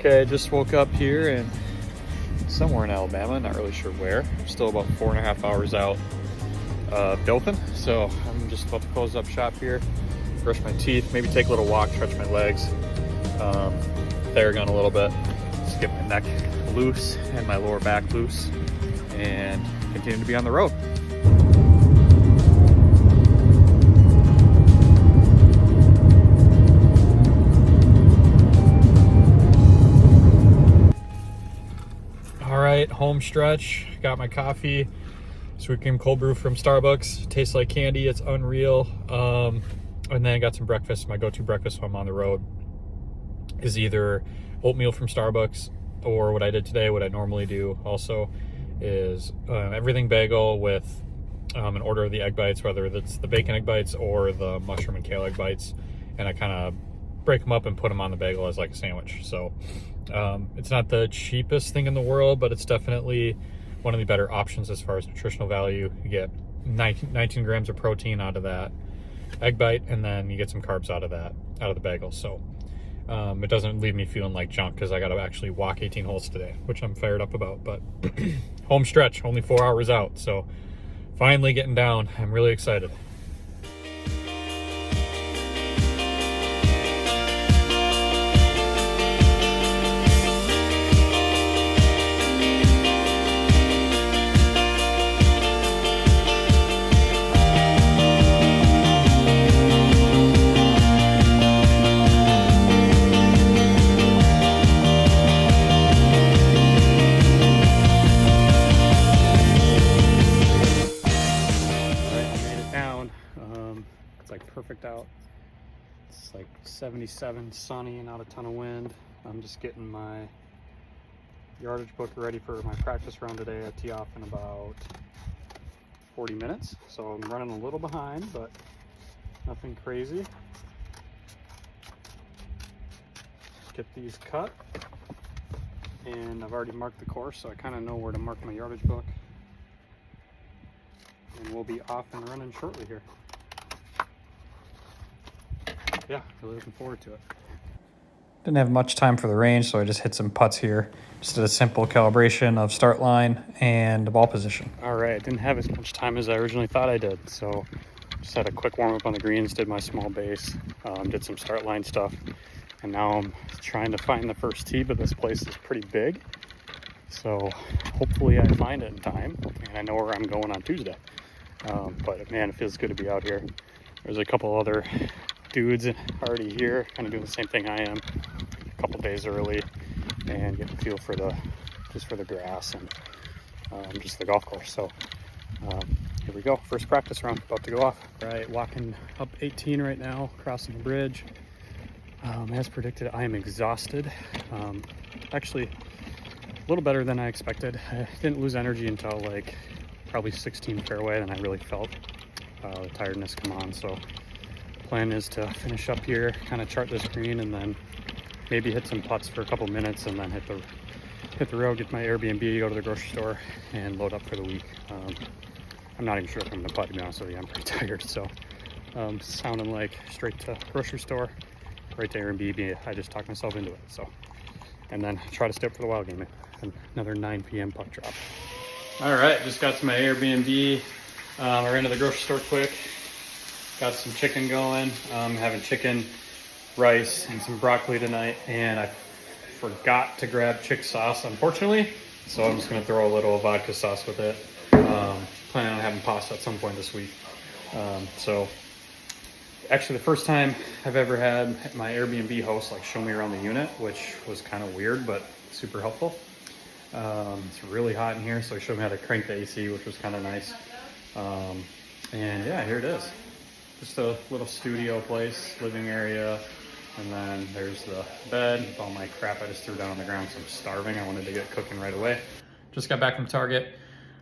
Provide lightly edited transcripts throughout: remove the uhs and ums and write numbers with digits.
Okay, just woke up here and somewhere in Alabama, not really sure where. I'm still about 4.5 hours out of Dothan, so I'm just about to close up shop here, brush my teeth, maybe take a little walk, stretch my legs, Theragun a little bit, just get my neck loose and my lower back loose, and continue to be on the road. All right, home stretch, got my coffee, sweet cream cold brew from Starbucks. Tastes like candy, it's unreal. And then I got some breakfast. My go-to breakfast when I'm on the road is either oatmeal from Starbucks, or what I did today, what I normally do also, is everything bagel with an order of the egg bites, whether it's the bacon egg bites or the mushroom and kale egg bites. And I kind of break them up and put them on the bagel as like a sandwich. So it's not the cheapest thing in the world, but it's definitely one of the better options as far as nutritional value. You get 19 grams of protein out of that egg bite, and then you get some carbs out of the bagel. So it doesn't leave me feeling like junk, because I got to actually walk 18 holes today, which I'm fired up about. But home stretch, only 4 hours out, so finally getting down. I'm really excited. It's like perfect out. It's like 77, sunny, not a ton of wind. I'm just getting my yardage book ready for my practice round today. I tee off in about 40 minutes, so I'm running a little behind, but nothing crazy. Get these cut, and I've already marked the course, so I kind of know where to mark my yardage book, and we'll be off and running shortly here. Yeah, really looking forward to it. Didn't have much time for the range, so I just hit some putts here. Just did a simple calibration of start line and ball position. All right, I didn't have as much time as I originally thought I did, so just had a quick warm up on the greens, did my small base, did some start line stuff, and now I'm trying to find the first tee, but this place is pretty big, so hopefully I find it in time, and I know where I'm going on Tuesday. But man, it feels good to be out here. There's a couple other dudes already here, kind of doing the same thing I am, a couple days early, and get a feel for the grass and just the golf course. So here we go, first practice round about to go off. Right, walking up 18 right now, crossing the bridge. As predicted, I am exhausted. Actually a little better than I expected. I didn't lose energy until like probably 16 fairway, then I really felt the tiredness come on. So plan is to finish up here, kind of chart this green, and then maybe hit some putts for a couple minutes, and then hit the road, get my Airbnb, go to the grocery store, and load up for the week. I'm not even sure if I'm gonna putt, to be honest with you. I'm pretty tired, so sounding like straight to grocery store, right to Airbnb. I just talked myself into it. So, and then try to stay up for the wild game. Another 9 p.m. puck drop. All right, just got to my Airbnb. I ran to the grocery store quick. Got some chicken going. Having chicken, rice, and some broccoli tonight, and I forgot to grab chick sauce, unfortunately, so I'm just going to throw a little vodka sauce with it. Planning on having pasta at some point this week. So actually the first time I've ever had my Airbnb host like show me around the unit, which was kind of weird but super helpful. It's really hot in here, so he showed me how to crank the AC, which was kind of nice. And yeah, here it is. Just a little studio place, living area, and then there's the bed with all my crap I just threw down on the ground, so I'm starving. I wanted to get cooking right away. Just got back from Target,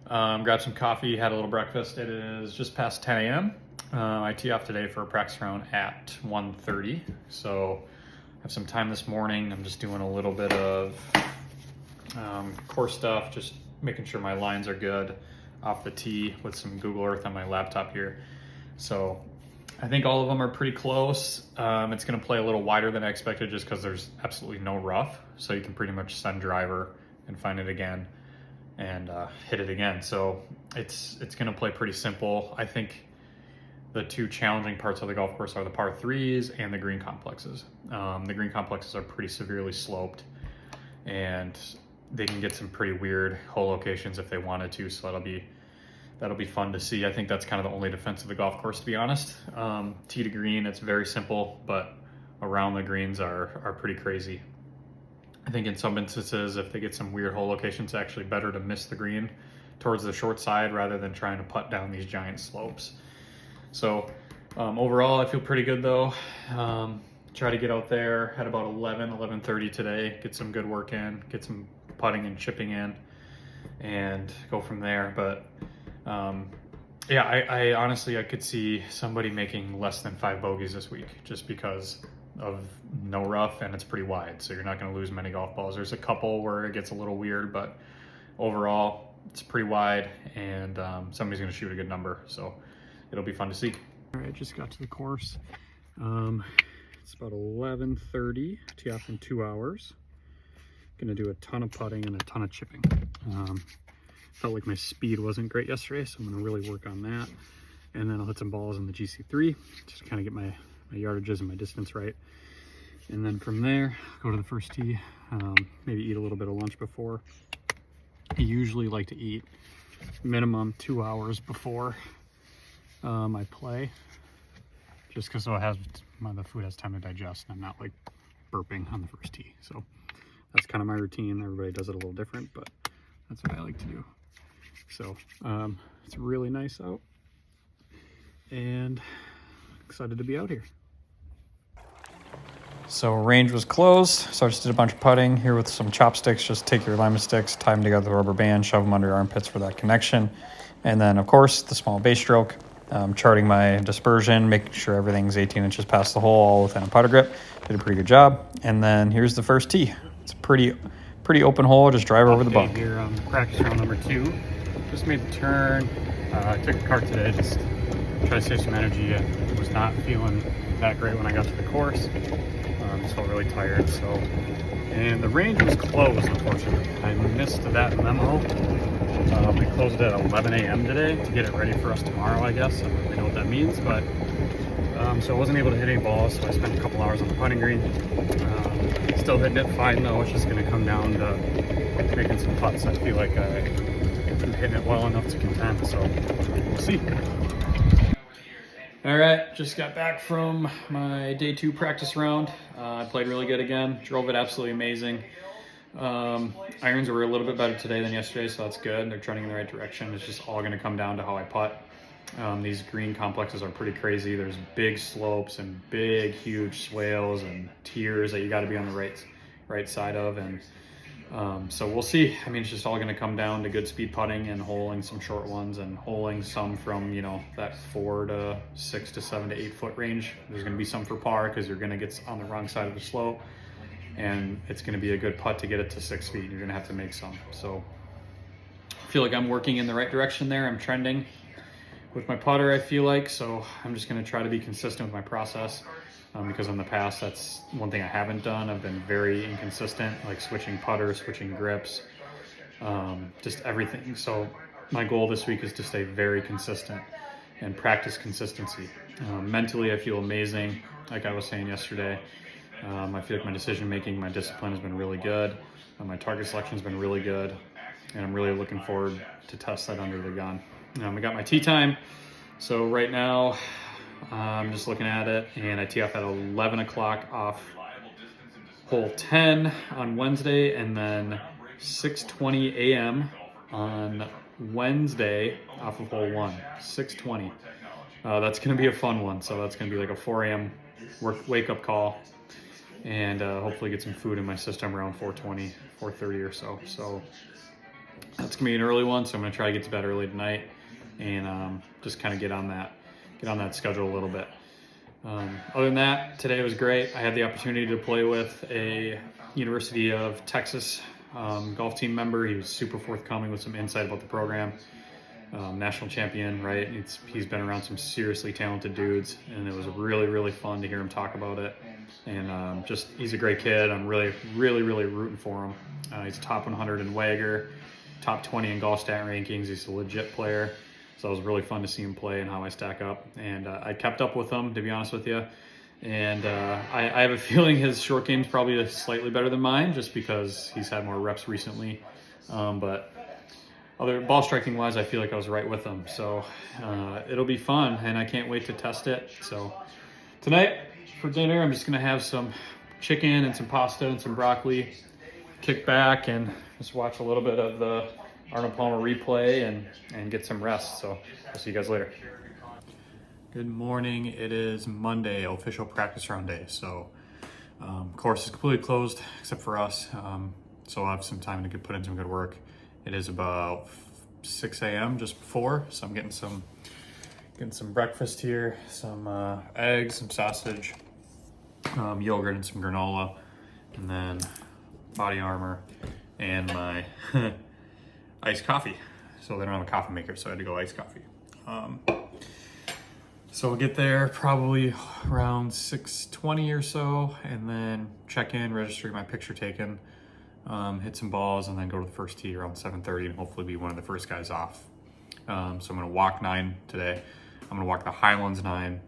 grabbed some coffee, had a little breakfast. It is just past 10 a.m. I tee off today for a practice round at 1:30, so I have some time this morning. I'm just doing a little bit of course stuff, just making sure my lines are good off the tee with some Google Earth on my laptop here. So I think all of them are pretty close. It's going to play a little wider than I expected just because there's absolutely no rough. So you can pretty much send driver and find it again and hit it again. So it's going to play pretty simple. I think the two challenging parts of the golf course are the par threes and the green complexes. The green complexes are pretty severely sloped, and they can get some pretty weird hole locations if they wanted to. So that'll be fun to see. I think that's kind of the only defense of the golf course, to be honest. Tee to green, it's very simple, but around the greens are pretty crazy. I think in some instances, if they get some weird hole locations, it's actually better to miss the green towards the short side rather than trying to putt down these giant slopes. So overall, I feel pretty good though. Try to get out there at about 11:30 today, get some good work in, get some putting and chipping in, and go from there. But yeah, I honestly, I could see somebody making less than 5 bogeys this week just because of no rough and it's pretty wide. So you're not going to lose many golf balls. There's a couple where it gets a little weird, but overall it's pretty wide, and somebody's going to shoot a good number. So it'll be fun to see. All right, just got to the course. It's about 11:30, tee off in 2 hours. Gonna do a ton of putting and a ton of chipping. Felt like my speed wasn't great yesterday, so I'm gonna really work on that. And then I'll hit some balls in the GC3, just to kind of get my yardages and my distance right. And then from there, go to the first tee, maybe eat a little bit of lunch before. I usually like to eat minimum 2 hours before I play, just because the food has time to digest and I'm not like burping on the first tee. So that's kind of my routine. Everybody does it a little different, but that's what I like to do. So it's really nice out and excited to be out here. So range was closed, so I just did a bunch of putting here with some chopsticks. Just take your alignment sticks, tie them together with a rubber band, shove them under your armpits for that connection. And then of course the small base stroke, charting my dispersion, making sure everything's 18 inches past the hole, all within a putter grip. Did a pretty good job. And then here's the first tee. It's a pretty open hole, just drive over the bunk. Here on practice round number 2. Just made the turn. I took a cart today, just try to save some energy. I was not feeling that great when I got to the course. Just felt really tired. And the range was closed, unfortunately. I missed that memo. They closed it at 11 a.m. today to get it ready for us tomorrow, I guess. I don't really know what that means, but so I wasn't able to hit any balls, so I spent a couple hours on the putting green. Still hitting it fine though. It's just going to come down to making some putts. I feel like I'm hitting it well enough to contend, so we'll see. All right, just got back from my day 2 practice round. I played really good again, drove it absolutely amazing. Irons were a little bit better today than yesterday, so that's good. They're trending in the right direction. It's just all going to come down to how I putt. These green complexes are pretty crazy. There's big slopes and big, huge swales and tiers that you got to be on the right side of, and so we'll see. I mean, it's just all going to come down to good speed putting and holing some short ones and holing some from, that 4 to 6 to 7 to 8 foot range. There's going to be some for par because you're going to get on the wrong side of the slope, and it's going to be a good putt to get it to 6 feet. You're going to have to make some. So I feel like I'm working in the right direction there. I'm trending with my putter, I feel like. So I'm just going to try to be consistent with my process, because in the past, that's one thing I haven't done. I've been very inconsistent, like switching putters, switching grips, just everything. So my goal this week is to stay very consistent and practice consistency. Mentally, I feel amazing. Like I was saying yesterday, I feel like my decision making, my discipline has been really good. My target selection has been really good, and I'm really looking forward to test that under the gun. I got my tee time. So right now, I'm just looking at it, and I tee off at 11 o'clock off hole 10 on Wednesday, and then 6:20 a.m. on Wednesday off of hole 1, 6:20. That's going to be a fun one. So that's going to be like a 4 a.m. wake-up call, and hopefully get some food in my system around 4:20, 4:30 or so. So that's going to be an early one, so I'm going to try to get to bed early tonight and just kind of get on that schedule a little bit. Other than that, today was great. I had the opportunity to play with a University of Texas golf team member. He was super forthcoming with some insight about the program. national champion, right? He's been around some seriously talented dudes, and it was really, really fun to hear him talk about it. And he's a great kid. I'm really, really, really rooting for him. He's top 100 in Wagger, top 20 in golf stat rankings. He's a legit player. So it was really fun to see him play and how I stack up. And I kept up with him, to be honest with you. And I have a feeling his short game is probably slightly better than mine, just because he's had more reps recently. But other ball striking wise, I feel like I was right with him. So it'll be fun, and I can't wait to test it. So tonight for dinner, I'm just gonna have some chicken and some pasta and some broccoli, kick back and just watch a little bit of the Arnold Palmer replay and get some rest. So I'll see you guys later. Good morning. It is Monday, official practice round day. So course is completely closed except for us. So I'll have some time to put in some good work. It is about 6 a.m. just before, so I'm getting some breakfast here, some eggs, some sausage, yogurt, and some granola, and then body armor and my iced coffee. So they don't have a coffee maker, so I had to go iced coffee. So we'll get there probably around 6:20 or so, and then check in, register my picture taken, hit some balls, and then go to the first tee around 7:30 and hopefully be one of the first guys off. So I'm gonna walk 9 today. I'm gonna walk the Highlands 9.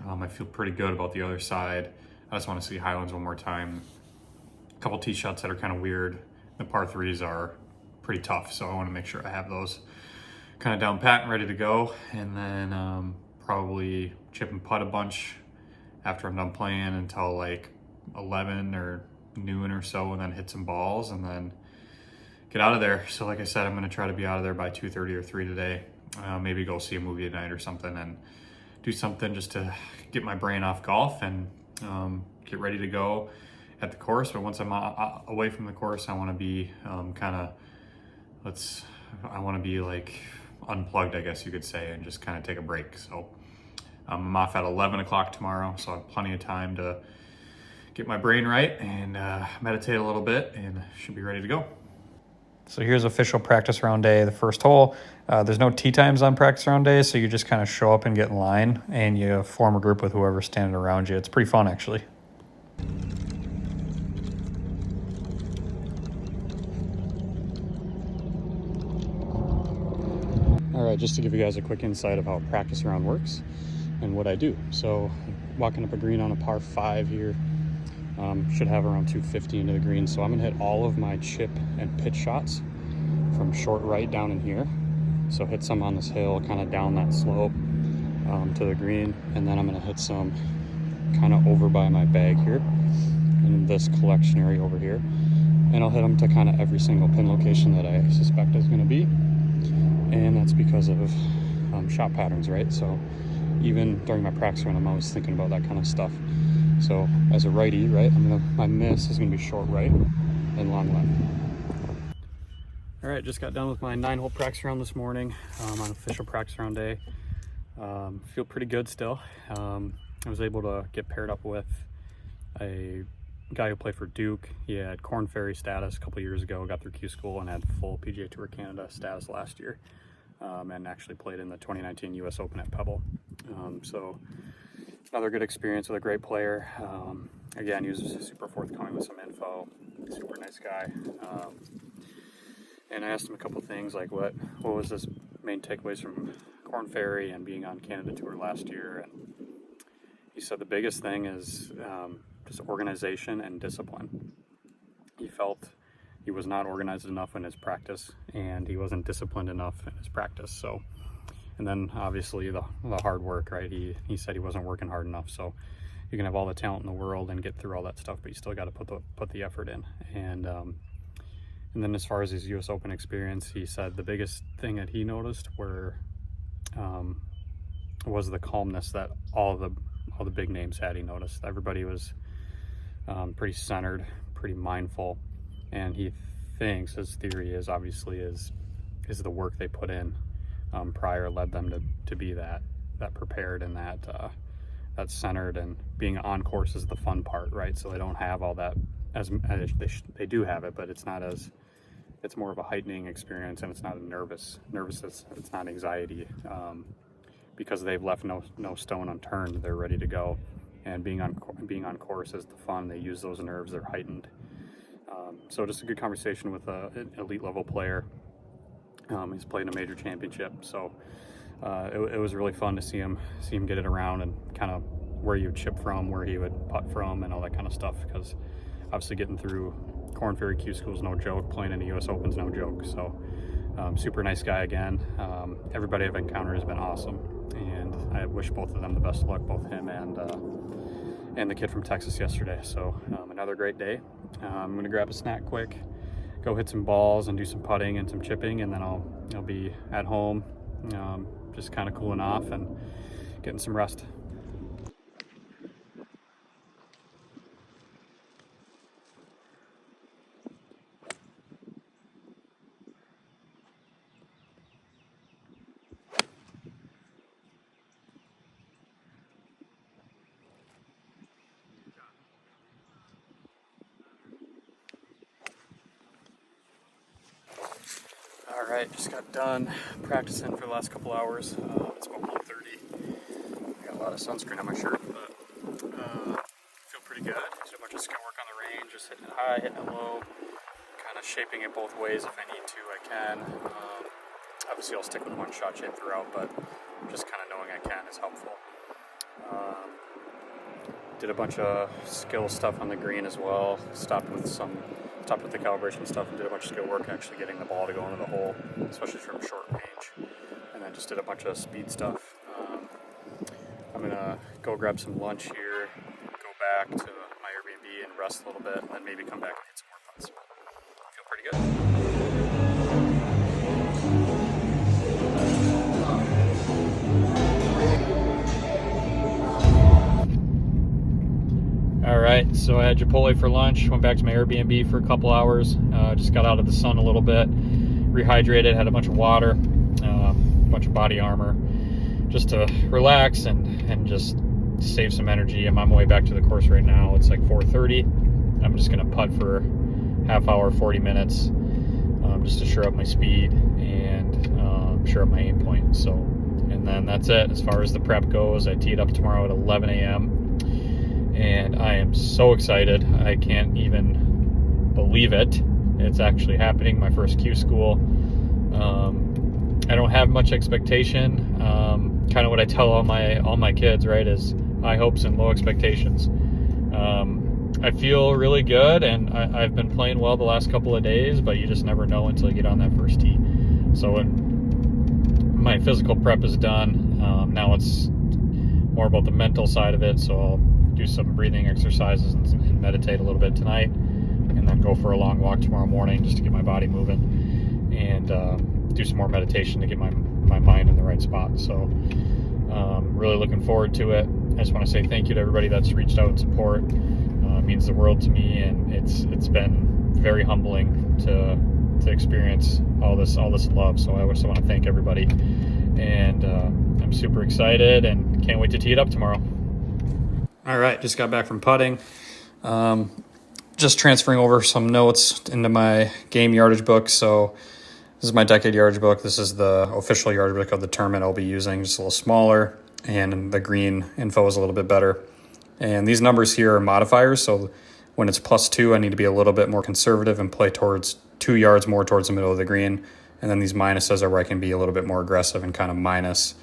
I feel pretty good about the other side. I just wanna see Highlands one more time. A couple tee shots that are kind of weird. The par 3s are pretty tough, so I wanna make sure I have those kind of down pat and ready to go. And then probably chip and putt a bunch after I'm done playing until like 11 or noon or so, and then hit some balls and then get out of there. So like I said, I'm gonna try to be out of there by 2:30 or 3 today. Maybe go see a movie at night or something and do something just to get my brain off golf and get ready to go at the course. But once I'm away from the course, I want to be I want to be like unplugged, I guess you could say, and just kind of take a break. So I'm off at 11 o'clock tomorrow, so I have plenty of time to get my brain right and meditate a little bit, and should be ready to go. So here's official practice round day, the first hole. There's no tee times on practice round day, so you just kind of show up and get in line, and you form a group with whoever's standing around you. It's pretty fun, actually. All right, just to give you guys a quick insight of how a practice round works and what I do. So walking up a green on a par 5 here, should have around 250 into the green. So I'm gonna hit all of my chip and pitch shots from short right down in here. So hit some on this hill, kind of down that slope to the green. And then I'm gonna hit some kind of over by my bag here in this collection area over here. And I'll hit them to kind of every single pin location that I suspect is gonna be. And that's because of shot patterns, right? So even during my practice run, I'm always thinking about that kind of stuff. So as a righty, right, my miss is gonna be short right and long left. All right, just got done with my 9-hole practice round this morning on official practice round day. Feel pretty good still. I was able to get paired up with a guy who played for Duke. He had Corn Ferry status a couple years ago, got through Q school, and had full PGA Tour Canada status last year, and actually played in the 2019 US Open at Pebble. So another good experience with a great player. Again, he was super forthcoming with some info, super nice guy. And I asked him a couple things like what was his main takeaways from Corn Ferry and being on Canada Tour last year. And he said the biggest thing is just organization and discipline. He felt he was not organized enough in his practice, and he wasn't disciplined enough in his practice. So, and then obviously the hard work, right? He said he wasn't working hard enough. So you can have all the talent in the world and get through all that stuff, but you still got to put the effort in. And then as far as his US Open experience, he said the biggest thing that he noticed was the calmness that all the big names had. He noticed everybody was pretty centered, pretty mindful, and he thinks, his theory is obviously is the work they put in prior led them to be that prepared and that centered, and being on course is the fun part, right? So they don't have all that as they do have it, but it's not as it's more of a heightening experience, and it's not a nervousness. It's not anxiety, because they've left no stone unturned. They're ready to go, and being on course is the fun. They use those nerves. They're heightened. So just a good conversation with an elite level player. He's played in a major championship, so it was really fun to see him get it around, and kind of where he would chip from, where he would putt from, and all that kind of stuff. Because obviously getting through Korn Ferry Q School is no joke. Playing in the U.S. Open's no joke. So super nice guy again. Everybody I've encountered has been awesome, and I wish both of them the best of luck, both him and the kid from Texas yesterday. So another great day. I'm gonna grab a snack quick, go hit some balls and do some putting and some chipping, and then I'll be at home, just kind of cooling off and getting some rest. All right, just got done practicing for the last couple hours. It's about 1:30. I got a lot of sunscreen on my shirt, but feel pretty good. Did a bunch of skill work on the range, just hitting it high, hitting it low, kind of shaping it both ways. If I need to, I can. Obviously, I'll stick with one shot shape throughout, but just kind of knowing I can is helpful. Did a bunch of skill stuff on the green as well. Stopped with the calibration stuff and did a bunch of skill work actually getting the ball to go into the hole, especially from short range. And then just did a bunch of speed stuff. I'm gonna go grab some lunch here, go back to my Airbnb and rest a little bit, and then maybe come back and hit some more putts. I feel pretty good. All right, so I had Chipotle for lunch, went back to my Airbnb for a couple hours, just got out of the sun a little bit, rehydrated, had a bunch of water, a bunch of body armor, just to relax and just save some energy. I'm on my way back to the course right now. It's like 4:30. I'm just gonna putt for half hour, 40 minutes, just to sure up my speed and sure up my aim point. So, and then that's it. As far as the prep goes, I tee it up tomorrow at 11 a.m. and I am so excited. I can't even believe it. It's actually happening, my first Q school. I don't have much expectation. Kind of what I tell all my kids, right, is high hopes and low expectations. I feel really good, and I've been playing well the last couple of days, but you just never know until you get on that first tee. So when my physical prep is done, now it's more about the mental side of it. So I'll do some breathing exercises and meditate a little bit tonight, and then go for a long walk tomorrow morning just to get my body moving, and do some more meditation to get my mind in the right spot. So really looking forward to it. I just want to say thank you to everybody that's reached out in support. It means the world to me, and it's been very humbling to experience all this love. So I also want to thank everybody, and I'm super excited and can't wait to tee it up tomorrow. All right, just got back from putting. Just transferring over some notes into my game yardage book. So this is my decade yardage book. This is the official yardage book of the tournament I'll be using, just a little smaller, and the green info is a little bit better. And these numbers here are modifiers, so when it's +2, I need to be a little bit more conservative and play towards 2 yards more towards the middle of the green. And then these minuses are where I can be a little bit more aggressive and kind of minus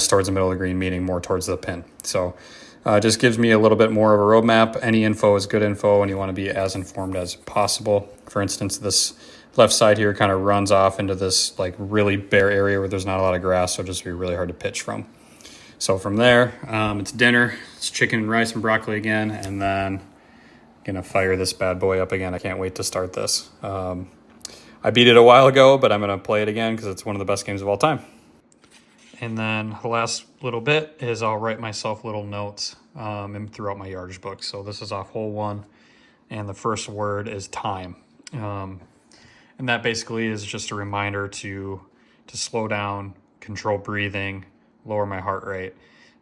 towards the middle of the green, meaning more towards the pin. So just gives me a little bit more of a roadmap. Any info is good info, and you want to be as informed as possible. For instance, this left side here kind of runs off into this like really bare area where there's not a lot of grass, so it'll just be really hard to pitch from. So from there, it's dinner. It's chicken and rice and broccoli again, and then gonna fire this bad boy up again. I can't wait to start this. I beat it a while ago, but I'm gonna play it again because it's one of the best games of all time. And then the last little bit is I'll write myself little notes throughout my yardage book. So this is off hole 1, and the first word is time. And that basically is just a reminder to slow down, control breathing, lower my heart rate,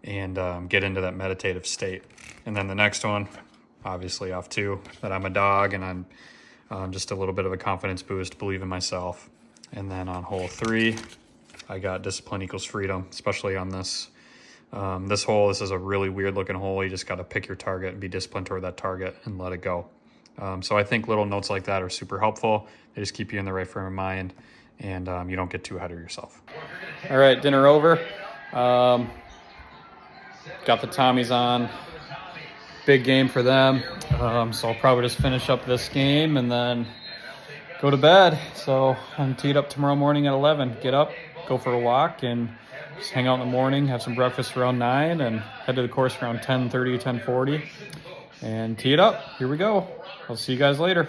and get into that meditative state. And then the next one, obviously off 2, that I'm a dog and Just a little bit of a confidence boost, believe in myself. And then on hole 3, I got discipline equals freedom, especially on this this hole. This is a really weird looking hole. You just got to pick your target and be disciplined toward that target and let it go. So I think little notes like that are super helpful. They just keep you in the right frame of mind, and you don't get too ahead of yourself. All right, dinner over. Got the Tommies on. Big game for them. So I'll probably just finish up this game and then go to bed. So I'm teed up tomorrow morning at 11. Get up, go for a walk, and just hang out in the morning, have some breakfast around 9, and head to the course around 10:30, 10:40, and tee it up. Here we go. I'll see you guys later.